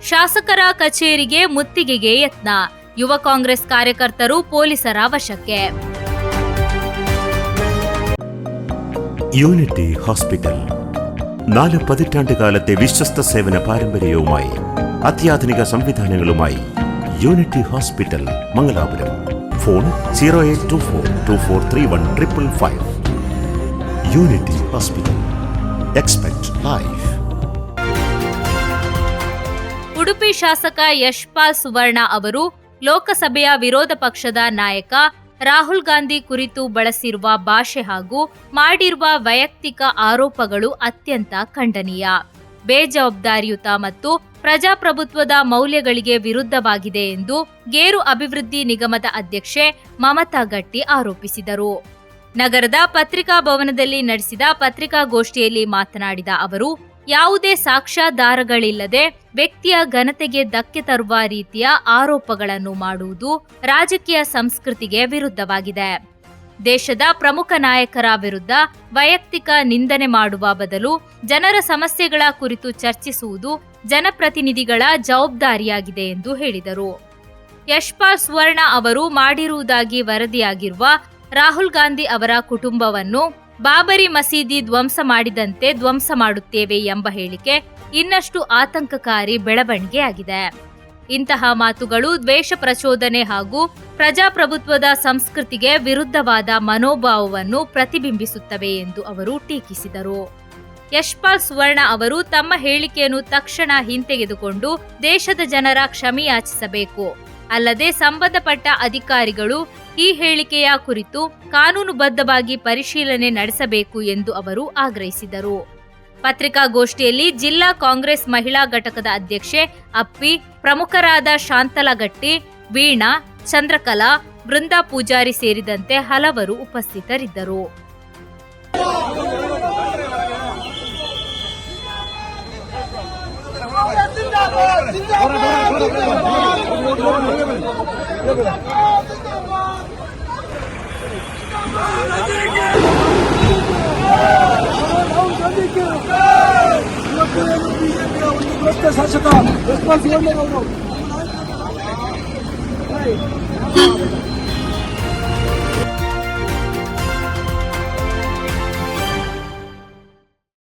ಶಾಸಕರ ಕಚೇರಿಗೆ ಮುತ್ತಿಗೆಗೆ ಯತ್ನ. ಯುವ ಕಾಂಗ್ರೆಸ್ ಕಾರ್ಯಕರ್ತರು ಪೊಲೀಸರ ವಶಕ್ಕೆ. യൂണിറ്റി ഹോസ്പിറ്റൽ 4 പതിറ്റാണ്ടുകാലത്തെ വിശ്വസ്ത സേവന പാരമ്പര്യവുമായി അത്യാധുനിക സംവിധാനങ്ങളുമായി unity hospital Mangalapuram. Phone 0824243155. Unity hospital. Expect life. Udupi ಶಾಸಕ ಯಶ್ಪಾಲ್ ಸುವರ್ಣ ಅವರು ಲೋಕಸಭೆಯ ವಿರೋಧ ಪಕ್ಷದ ನಾಯಕ ರಾಹುಲ್ ಗಾಂಧಿ ಕುರಿತು ಬಳಸಿರುವ ಭಾಷೆ ಹಾಗೂ ಮಾಡಿರುವ ವೈಯಕ್ತಿಕ ಆರೋಪಗಳು ಅತ್ಯಂತ ಖಂಡನೀಯ, ಬೇಜವಾಬ್ದಾರಿಯುತ ಮತ್ತು ಪ್ರಜಾಪ್ರಭುತ್ವದ ಮೌಲ್ಯಗಳಿಗೆ ವಿರುದ್ಧವಾಗಿದೆ ಎಂದು ಗೇರು ಅಭಿವೃದ್ಧಿ ನಿಗಮದ ಅಧ್ಯಕ್ಷೆ ಮಮತಾ ಗಟ್ಟಿ ಆರೋಪಿಸಿದರು. ನಗರದ ಪತ್ರಿಕಾ ಭವನದಲ್ಲಿ ನಡೆಸಿದ ಪತ್ರಿಕಾಗೋಷ್ಠಿಯಲ್ಲಿ ಮಾತನಾಡಿದ ಅವರು, ಯಾವುದೇ ಸಾಕ್ಷ್ಯಾಧಾರಗಳಿಲ್ಲದೆ ವ್ಯಕ್ತಿಯ ಘನತೆಗೆ ಧಕ್ಕೆ ತರುವ ರೀತಿಯ ಆರೋಪಗಳನ್ನು ಮಾಡುವುದು ರಾಜಕೀಯ ಸಂಸ್ಕೃತಿಗೆ ವಿರುದ್ಧವಾಗಿದೆ. ದೇಶದ ಪ್ರಮುಖ ನಾಯಕರ ವಿರುದ್ಧ ವೈಯಕ್ತಿಕ ನಿಂದನೆ ಮಾಡುವ ಬದಲು ಜನರ ಸಮಸ್ಯೆಗಳ ಕುರಿತು ಚರ್ಚಿಸುವುದು ಜನಪ್ರತಿನಿಧಿಗಳ ಜವಾಬ್ದಾರಿಯಾಗಿದೆ ಎಂದು ಹೇಳಿದರು. ಯಶ್ಪಾಲ್ ಸುವರ್ಣ ಅವರು ಮಾಡಿರುವುದಾಗಿ ವರದಿಯಾಗಿರುವ ರಾಹುಲ್ ಗಾಂಧಿ ಅವರ ಕುಟುಂಬವನ್ನು ಬಾಬರಿ ಮಸೀದಿ ಧ್ವಂಸ ಮಾಡಿದಂತೆ ಧ್ವಂಸ ಮಾಡುತ್ತೇವೆ ಎಂಬ ಹೇಳಿಕೆ ಇನ್ನಷ್ಟು ಆತಂಕಕಾರಿ ಬೆಳವಣಿಗೆಯಾಗಿದೆ. ಇಂತಹ ಮಾತುಗಳು ದ್ವೇಷ ಪ್ರಚೋದನೆ ಹಾಗೂ ಪ್ರಜಾಪ್ರಭುತ್ವದ ಸಂಸ್ಕೃತಿಗೆ ವಿರುದ್ಧವಾದ ಮನೋಭಾವವನ್ನು ಪ್ರತಿಬಿಂಬಿಸುತ್ತವೆ ಎಂದು ಅವರು ಟೀಕಿಸಿದರು. ಯಶ್ಪಾಲ್ ಸುವರ್ಣ ಅವರು ತಮ್ಮ ಹೇಳಿಕೆಯನ್ನು ತಕ್ಷಣ ಹಿಂತೆಗೆದುಕೊಂಡು ದೇಶದ ಜನರ ಕ್ಷಮೆಯಾಚಿಸಬೇಕು, ಅಲ್ಲದೆ ಸಂಬಂಧಪಟ್ಟ ಅಧಿಕಾರಿಗಳು ಈ ಹೇಳಿಕೆಯ ಕುರಿತು ಕಾನೂನುಬದ್ಧವಾಗಿ ಪರಿಶೀಲನೆ ನಡೆಸಬೇಕು ಎಂದು ಅವರು ಆಗ್ರಹಿಸಿದರು. ಪತ್ರಿಕಾಗೋಷ್ಠಿಯಲ್ಲಿ ಜಿಲ್ಲಾ ಕಾಂಗ್ರೆಸ್ ಮಹಿಳಾ ಘಟಕದ ಅಧ್ಯಕ್ಷೆ ಅಪ್ಪಿ, ಪ್ರಮುಖರಾದ ಶಾಂತಲಗಟ್ಟಿ, ವೀಣಾ, ಚಂದ್ರಕಲಾ, ಬೃಂದಾ ಪೂಜಾರಿ ಸೇರಿದಂತೆ ಹಲವರು ಉಪಸ್ಥಿತರಿದ್ದರು. ಶಾಸಕ